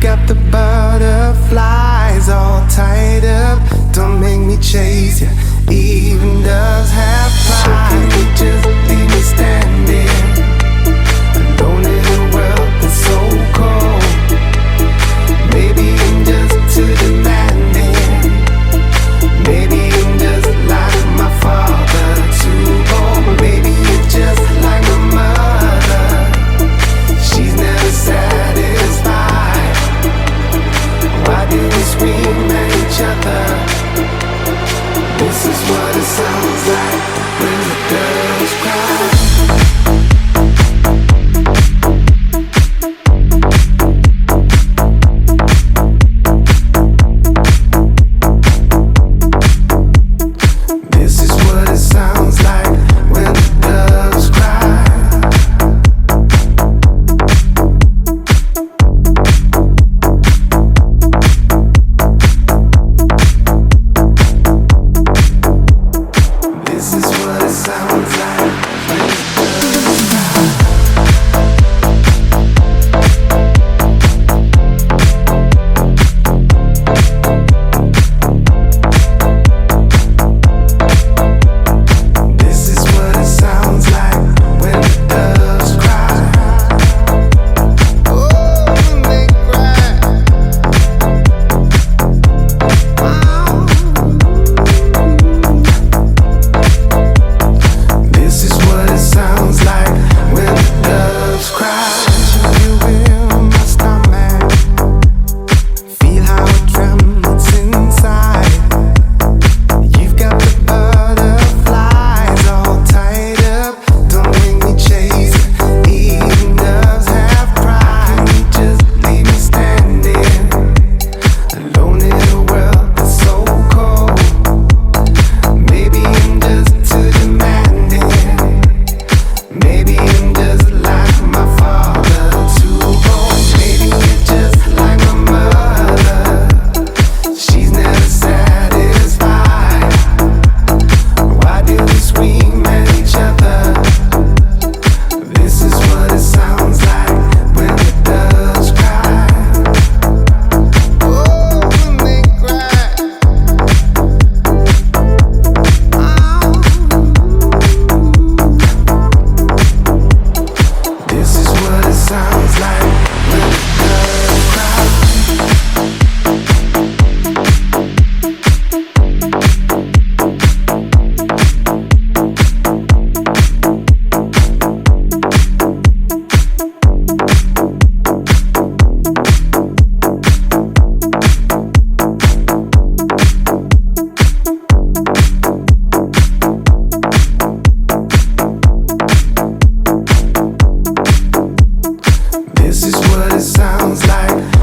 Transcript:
got the butterflies all tied up. Don't make me chase you, even doves have pride. So can you just leave me standing alone in a world that's so cold? Maybe I'm just too demanding. Maybe I'm just like my father, too bold. Maybe you're just like my mother. She's never satisfied. Why do we scream at each other? This is what it sounds like when the girls cry. This is what it sounds like